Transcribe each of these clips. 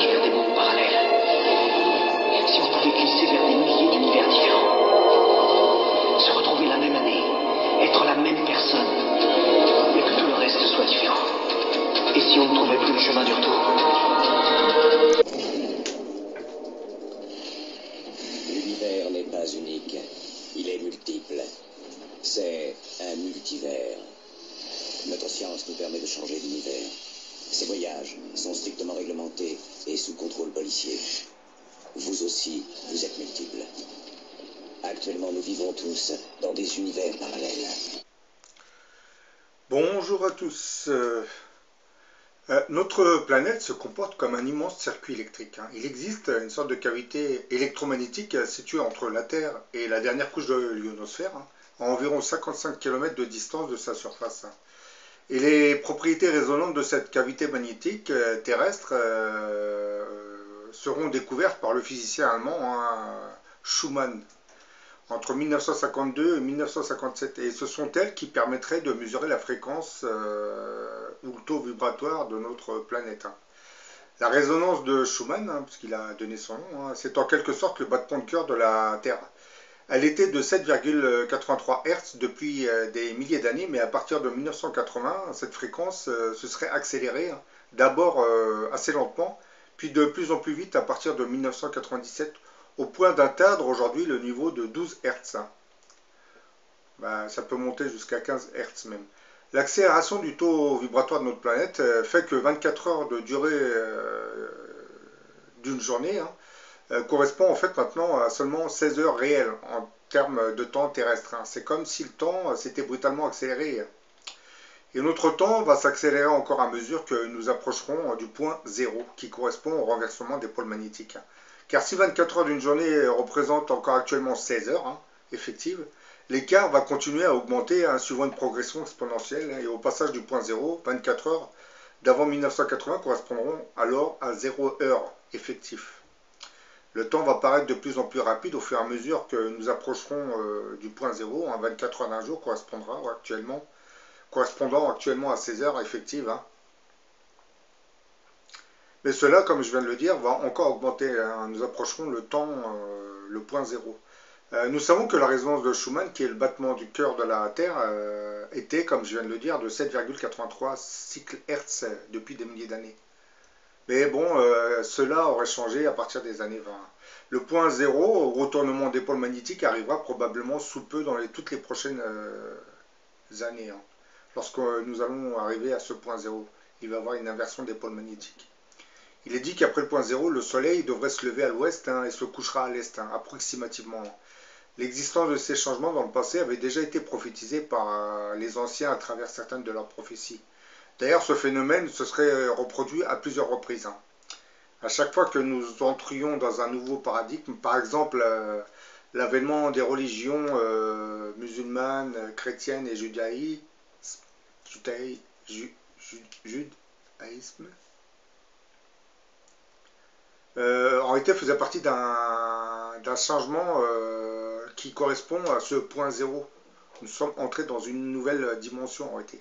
travers des mondes parallèles. Si on pouvait glisser vers des milliers d'univers différents, se retrouver la même année, être la même personne, mais que tout le reste soit différent. Et si on ne trouvait plus le chemin du retour? L'univers n'est pas unique, il est multiple. C'est un multivers. Notre science nous permet de changer d'univers. Ces voyages sont strictement réglementés et sous contrôle policier. Vous aussi, vous êtes multiples. Actuellement, nous vivons tous dans des univers parallèles. Bonjour à tous. Notre planète se comporte comme un immense circuit électrique. Il existe une sorte de cavité électromagnétique située entre la Terre et la dernière couche de l'ionosphère, à environ 55 km de distance de sa surface. Et les propriétés résonantes de cette cavité magnétique terrestre seront découvertes par le physicien allemand Schumann entre 1952 et 1957. Et ce sont elles qui permettraient de mesurer la fréquence ou le taux vibratoire de notre planète. La résonance de Schumann, puisqu'il a donné son nom, c'est en quelque sorte le battement de cœur de la Terre. Elle était de 7,83 Hz depuis des milliers d'années, mais à partir de 1980, cette fréquence se serait accélérée, d'abord assez lentement, puis de plus en plus vite à partir de 1997, au point d'atteindre aujourd'hui le niveau de 12 Hz. Ça peut monter jusqu'à 15 Hz même. L'accélération du taux vibratoire de notre planète fait que 24 heures de durée d'une journée correspond en fait maintenant à seulement 16 heures réelles en termes de temps terrestre. C'est comme si le temps s'était brutalement accéléré. Et notre temps va s'accélérer encore à mesure que nous approcherons du point zéro, qui correspond au renversement des pôles magnétiques. Car si 24 heures d'une journée représentent encore actuellement 16 heures effectives, l'écart va continuer à augmenter suivant une progression exponentielle. Et au passage du point zéro, 24 heures d'avant 1980 correspondront alors à 0 heure effectif. Le temps va paraître de plus en plus rapide au fur et à mesure que nous approcherons du point zéro. 24 heures d'un jour correspondant actuellement à 16 heures effectives. Mais cela, comme je viens de le dire, va encore augmenter. Nous approcherons le temps, le point zéro. Nous savons que la résonance de Schumann, qui est le battement du cœur de la Terre, était, comme je viens de le dire, de 7,83 cycles Hertz depuis des milliers d'années. Mais bon, cela aurait changé à partir des années 20. Le point zéro, au retournement des pôles magnétiques, arrivera probablement sous peu dans toutes les prochaines années. Lorsque nous allons arriver à ce point zéro, il va y avoir une inversion des pôles magnétiques. Il est dit qu'après le point zéro, le soleil devrait se lever à l'ouest et se couchera à l'est, approximativement. L'existence de ces changements dans le passé avait déjà été prophétisée par les anciens à travers certaines de leurs prophéties. D'ailleurs, ce phénomène se serait reproduit à plusieurs reprises. À chaque fois que nous entrions dans un nouveau paradigme, par exemple l'avènement des religions musulmanes, chrétiennes et judaïsme, en réalité faisait partie d'un changement qui correspond à ce point zéro. Nous sommes entrés dans une nouvelle dimension en réalité.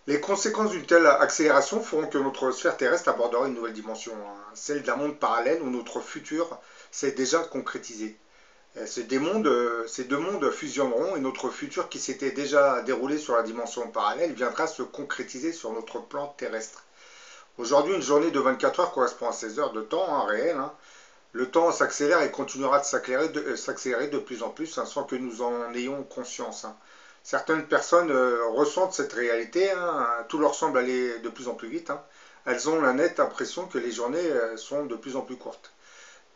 Les conséquences d'une telle accélération feront que notre sphère terrestre abordera une nouvelle dimension, celle d'un monde parallèle où notre futur s'est déjà concrétisé. Ces deux mondes fusionneront et notre futur qui s'était déjà déroulé sur la dimension parallèle viendra se concrétiser sur notre plan terrestre. Aujourd'hui, une journée de 24 heures correspond à 16 heures de temps réel. Le temps s'accélère et continuera de s'accélérer de plus en plus sans que nous en ayons conscience. Certaines personnes ressentent cette réalité, tout leur semble aller de plus en plus vite. Elles ont la nette impression que les journées sont de plus en plus courtes.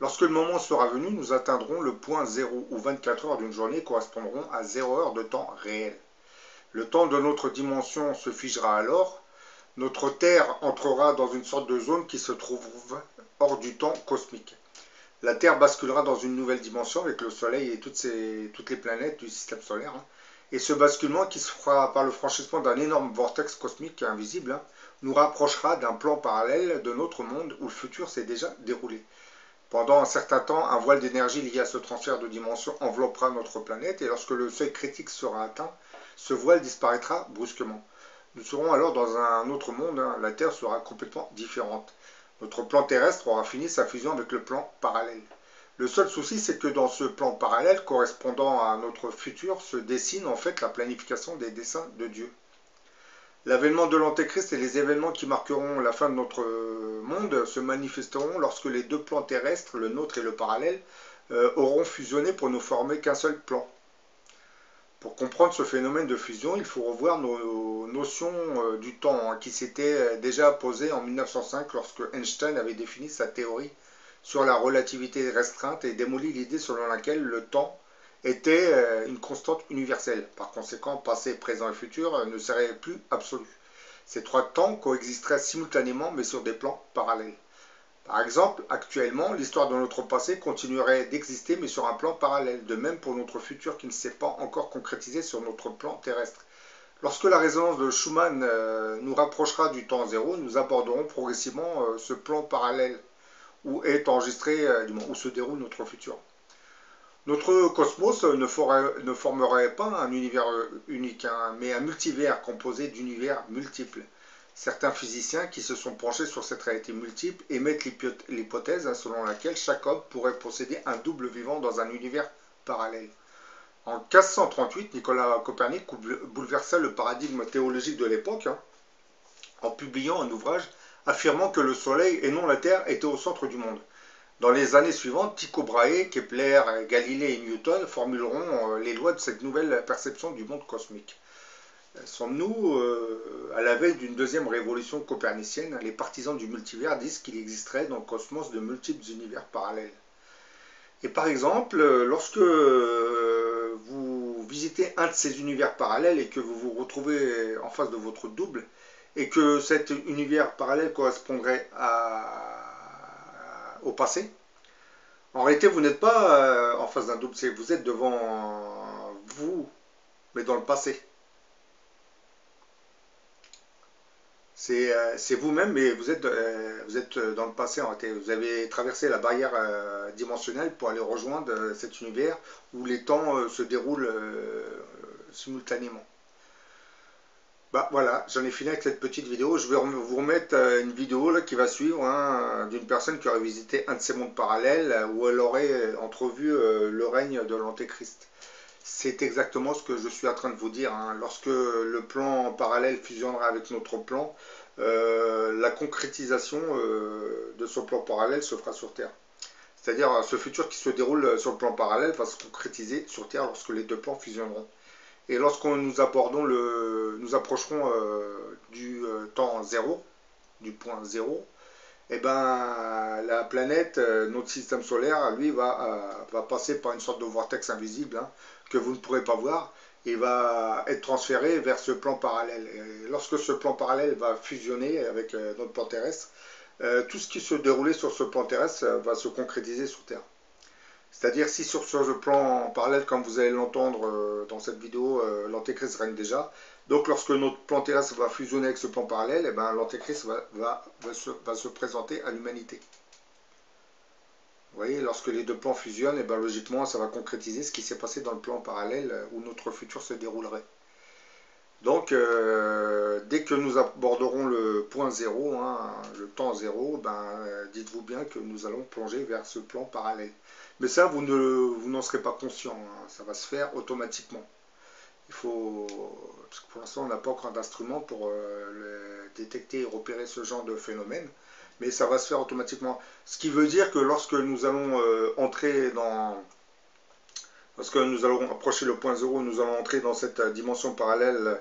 Lorsque le moment sera venu, nous atteindrons le point zéro, où 24 heures d'une journée correspondront à 0 heure de temps réel. Le temps de notre dimension se figera alors. Notre Terre entrera dans une sorte de zone qui se trouve hors du temps cosmique. La Terre basculera dans une nouvelle dimension avec le Soleil et toutes les planètes du système solaire. Et ce basculement, qui se fera par le franchissement d'un énorme vortex cosmique invisible, nous rapprochera d'un plan parallèle de notre monde où le futur s'est déjà déroulé. Pendant un certain temps, un voile d'énergie lié à ce transfert de dimension enveloppera notre planète et lorsque le seuil critique sera atteint, ce voile disparaîtra brusquement. Nous serons alors dans un autre monde, la Terre sera complètement différente. Notre plan terrestre aura fini sa fusion avec le plan parallèle. Le seul souci, c'est que dans ce plan parallèle, correspondant à notre futur, se dessine en fait la planification des desseins de Dieu. L'avènement de l'Antéchrist et les événements qui marqueront la fin de notre monde se manifesteront lorsque les deux plans terrestres, le nôtre et le parallèle, auront fusionné pour ne former qu'un seul plan. Pour comprendre ce phénomène de fusion, il faut revoir nos notions du temps, hein, qui s'étaient déjà posées en 1905 lorsque Einstein avait défini sa théorie sur la relativité restreinte et démoli l'idée selon laquelle le temps était une constante universelle. Par conséquent, passé, présent et futur ne seraient plus absolus. Ces trois temps coexisteraient simultanément mais sur des plans parallèles. Par exemple, actuellement, l'histoire de notre passé continuerait d'exister mais sur un plan parallèle. De même pour notre futur qui ne s'est pas encore concrétisé sur notre plan terrestre. Lorsque la résonance de Schumann nous rapprochera du temps zéro, nous aborderons progressivement ce plan parallèle où est enregistré, où se déroule notre futur. Notre cosmos ne formerait pas un univers unique, hein, mais un multivers composé d'univers multiples. Certains physiciens qui se sont penchés sur cette réalité multiple émettent l'hypothèse selon laquelle chaque homme pourrait posséder un double vivant dans un univers parallèle. En 1538, Nicolas Copernic bouleversa le paradigme théologique de l'époque, hein, en publiant un ouvrage affirmant que le Soleil et non la Terre étaient au centre du monde. Dans les années suivantes, Tycho Brahe, Kepler, Galilée et Newton formuleront les lois de cette nouvelle perception du monde cosmique. Sommes-nous à la veille d'une deuxième révolution copernicienne? Les partisans du multivers disent qu'il existerait dans le cosmos de multiples univers parallèles. Et par exemple, lorsque vous visitez un de ces univers parallèles et que vous vous retrouvez en face de votre double, et que cet univers parallèle correspondrait au passé, en réalité, vous n'êtes pas en face d'un double, vous êtes devant vous, mais dans le passé. C'est vous-même, mais vous êtes dans le passé en réalité. Vous avez traversé la barrière dimensionnelle pour aller rejoindre cet univers où les temps se déroulent simultanément. Bah voilà, j'en ai fini avec cette petite vidéo. Je vais vous remettre une vidéo là, qui va suivre, hein, d'une personne qui aurait visité un de ces mondes parallèles où elle aurait entrevu le règne de l'Antéchrist. C'est exactement ce que je suis en train de vous dire, hein. Lorsque le plan parallèle fusionnera avec notre plan, la concrétisation de ce plan parallèle se fera sur Terre. C'est-à-dire ce futur qui se déroule sur le plan parallèle va se concrétiser sur Terre lorsque les deux plans fusionneront. Et lorsque nous approcherons du temps zéro, du point zéro, et ben la planète, notre système solaire, lui, va passer par une sorte de vortex invisible, hein, que vous ne pourrez pas voir, et va être transféré vers ce plan parallèle. Et lorsque ce plan parallèle va fusionner avec notre plan terrestre, tout ce qui se déroulait sur ce plan terrestre va se concrétiser sur Terre. C'est-à-dire si sur ce plan parallèle, comme vous allez l'entendre dans cette vidéo, l'Antéchrist règne déjà. Donc lorsque notre plan terrestre va fusionner avec ce plan parallèle, eh ben, l'Antéchrist va se présenter à l'humanité. Vous voyez, lorsque les deux plans fusionnent, eh ben, logiquement ça va concrétiser ce qui s'est passé dans le plan parallèle où notre futur se déroulerait. Donc dès que nous aborderons le point zéro, hein, le temps zéro, ben, dites-vous bien que nous allons plonger vers ce plan parallèle. Mais ça, vous n'en serez pas conscient, hein, ça va se faire automatiquement. Il faut, parce que pour l'instant, on n'a pas encore d'instrument pour détecter et repérer ce genre de phénomène, mais ça va se faire automatiquement. Ce qui veut dire que lorsque nous allons lorsque nous allons approcher le point zéro, nous allons entrer dans cette dimension parallèle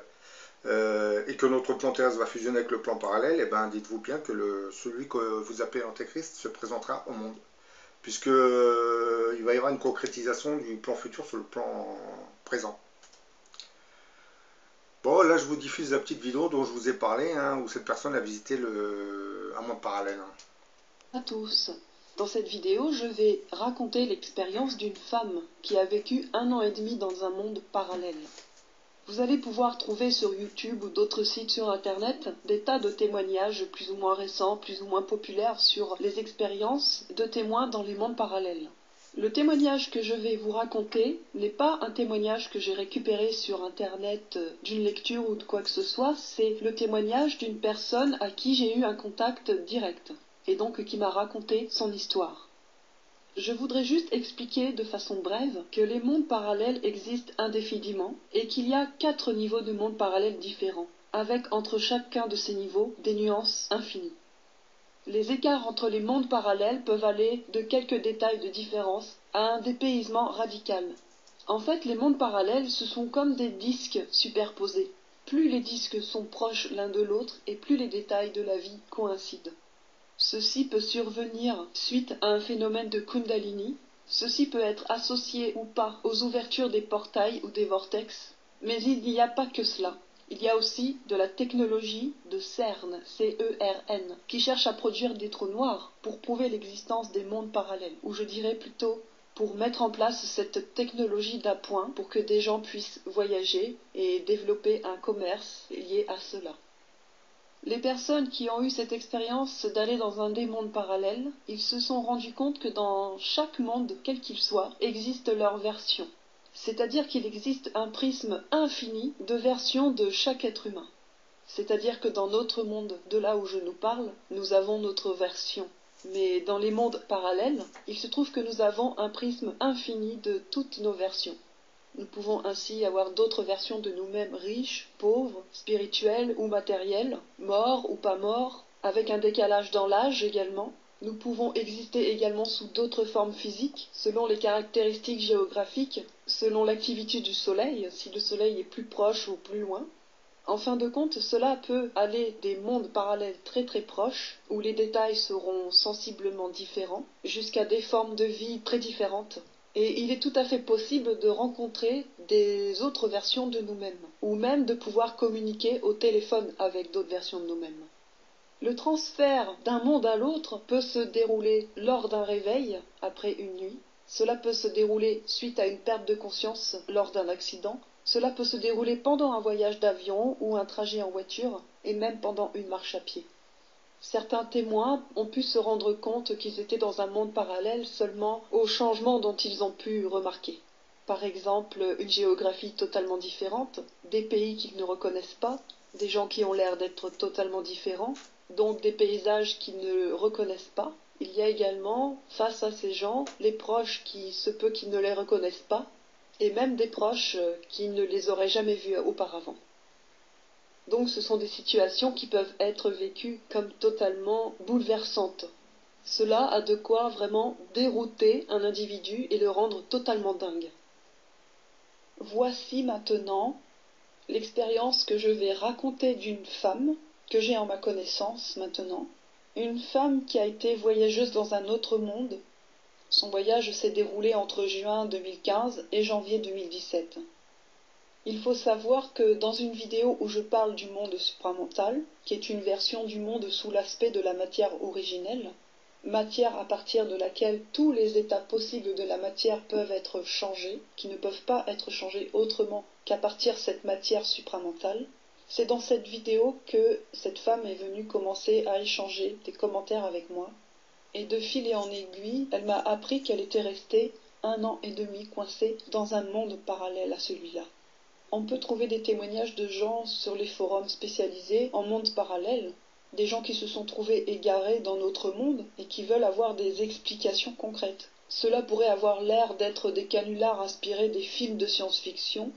et que notre plan terrestre va fusionner avec le plan parallèle, et ben dites-vous bien que celui que vous appelez l'Antéchrist se présentera au monde. Puisque il va y avoir une concrétisation du plan futur sur le plan présent. Bon, là je vous diffuse la petite vidéo dont je vous ai parlé, hein, où cette personne a visité un monde parallèle. À tous. Dans cette vidéo, je vais raconter l'expérience d'une femme qui a vécu 1 an et demi dans un monde parallèle. Vous allez pouvoir trouver sur YouTube ou d'autres sites sur Internet des tas de témoignages plus ou moins récents, plus ou moins populaires sur les expériences de témoins dans les mondes parallèles. Le témoignage que je vais vous raconter n'est pas un témoignage que j'ai récupéré sur Internet d'une lecture ou de quoi que ce soit, c'est le témoignage d'une personne à qui j'ai eu un contact direct. et donc qui m'a raconté son histoire. Je voudrais juste expliquer de façon brève que les mondes parallèles existent indéfiniment et qu'il y a 4 niveaux de mondes parallèles différents, avec entre chacun de ces niveaux des nuances infinies. Les écarts entre les mondes parallèles peuvent aller de quelques détails de différence à un dépaysement radical. En fait, les mondes parallèles, ce sont comme des disques superposés. Plus les disques sont proches l'un de l'autre et plus les détails de la vie coïncident. Ceci peut survenir suite à un phénomène de Kundalini. Ceci peut être associé ou pas aux ouvertures des portails ou des vortex. Mais il n'y a pas que cela. Il y a aussi de la technologie de CERN, C-E-R-N, qui cherche à produire des trous noirs pour prouver l'existence des mondes parallèles, ou je dirais plutôt pour mettre en place cette technologie d'appoint pour que des gens puissent voyager et développer un commerce lié à cela. Les personnes qui ont eu cette expérience d'aller dans un des mondes parallèles, ils se sont rendus compte que dans chaque monde, quel qu'il soit, existe leur version. C'est-à-dire qu'il existe un prisme infini de versions de chaque être humain. C'est-à-dire que dans notre monde, de là où je nous parle, nous avons notre version. Mais dans les mondes parallèles, il se trouve que nous avons un prisme infini de toutes nos versions. Nous pouvons ainsi avoir d'autres versions de nous-mêmes riches, pauvres, spirituelles ou matérielles, morts ou pas morts, avec un décalage dans l'âge également. Nous pouvons exister également sous d'autres formes physiques, selon les caractéristiques géographiques, selon l'activité du Soleil, si le Soleil est plus proche ou plus loin. En fin de compte, cela peut aller des mondes parallèles très très proches, où les détails seront sensiblement différents, jusqu'à des formes de vie très différentes. Et il est tout à fait possible de rencontrer des autres versions de nous-mêmes, ou même de pouvoir communiquer au téléphone avec d'autres versions de nous-mêmes. Le transfert d'un monde à l'autre peut se dérouler lors d'un réveil, après une nuit. Cela peut se dérouler suite à une perte de conscience lors d'un accident. Cela peut se dérouler pendant un voyage d'avion ou un trajet en voiture, et même pendant une marche à pied. Certains témoins ont pu se rendre compte qu'ils étaient dans un monde parallèle seulement aux changements dont ils ont pu remarquer. Par exemple, une géographie totalement différente, des pays qu'ils ne reconnaissent pas, des gens qui ont l'air d'être totalement différents, donc des paysages qu'ils ne reconnaissent pas. Il y a également, face à ces gens, les proches qui se peut qu'ils ne les reconnaissent pas, et même des proches qui ne les auraient jamais vus auparavant. Donc ce sont des situations qui peuvent être vécues comme totalement bouleversantes. Cela a de quoi vraiment dérouter un individu et le rendre totalement dingue. Voici maintenant l'expérience que je vais raconter d'une femme que j'ai en ma connaissance maintenant. Une femme qui a été voyageuse dans un autre monde. Son voyage s'est déroulé entre juin 2015 et janvier 2017. Il faut savoir que dans une vidéo où je parle du monde supramental, qui est une version du monde sous l'aspect de la matière originelle, matière à partir de laquelle tous les états possibles de la matière peuvent être changés, qui ne peuvent pas être changés autrement qu'à partir de cette matière supramentale, c'est dans cette vidéo que cette femme est venue commencer à échanger des commentaires avec moi. Et de fil et en aiguille, elle m'a appris qu'elle était restée 1 an et demi coincée dans un monde parallèle à celui-là. On peut trouver des témoignages de gens sur les forums spécialisés en mondes parallèles, des gens qui se sont trouvés égarés dans notre monde et qui veulent avoir des explications concrètes. Cela pourrait avoir l'air d'être des canulars inspirés des films de science-fiction,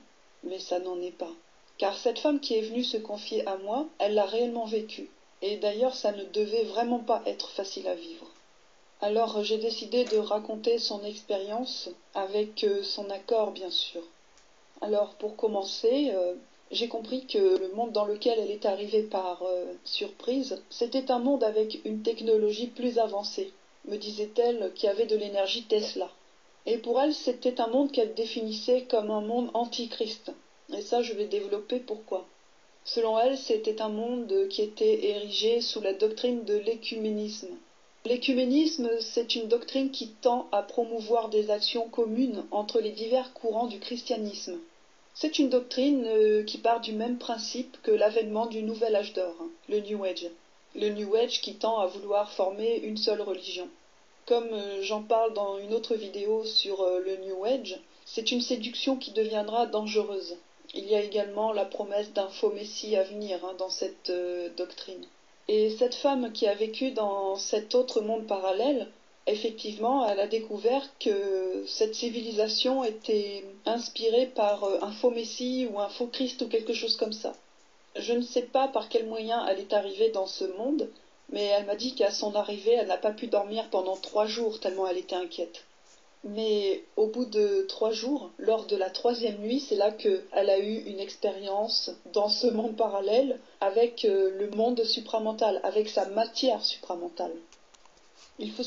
mais ça n'en est pas. Car cette femme qui est venue se confier à moi, elle l'a réellement vécu. Et d'ailleurs, ça ne devait vraiment pas être facile à vivre. Alors j'ai décidé de raconter son expérience avec son accord, bien sûr. Alors pour commencer, j'ai compris que le monde dans lequel elle est arrivée par surprise, c'était un monde avec une technologie plus avancée, me disait-elle, qui avait de l'énergie Tesla. Et pour elle, c'était un monde qu'elle définissait comme un monde antichrist. Et ça, je vais développer pourquoi. Selon elle, c'était un monde qui était érigé sous la doctrine de l'écuménisme. L'écuménisme, c'est une doctrine qui tend à promouvoir des actions communes entre les divers courants du christianisme. C'est une doctrine qui part du même principe que l'avènement du nouvel âge d'or, le New Age. Le New Age qui tend à vouloir former une seule religion. Comme j'en parle dans une autre vidéo sur le New Age, c'est une séduction qui deviendra dangereuse. Il y a également la promesse d'un faux messie à venir dans cette doctrine. Et cette femme qui a vécu dans cet autre monde parallèle, effectivement, elle a découvert que cette civilisation était inspirée par un faux messie ou un faux Christ ou quelque chose comme ça. Je ne sais pas par quel moyen elle est arrivée dans ce monde, mais elle m'a dit qu'à son arrivée, elle n'a pas pu dormir pendant 3 jours tellement elle était inquiète. Mais au bout de 3 jours, lors de la 3e nuit, c'est là qu'elle a eu une expérience dans ce monde parallèle avec le monde supramental, avec sa matière supramentale. Il faut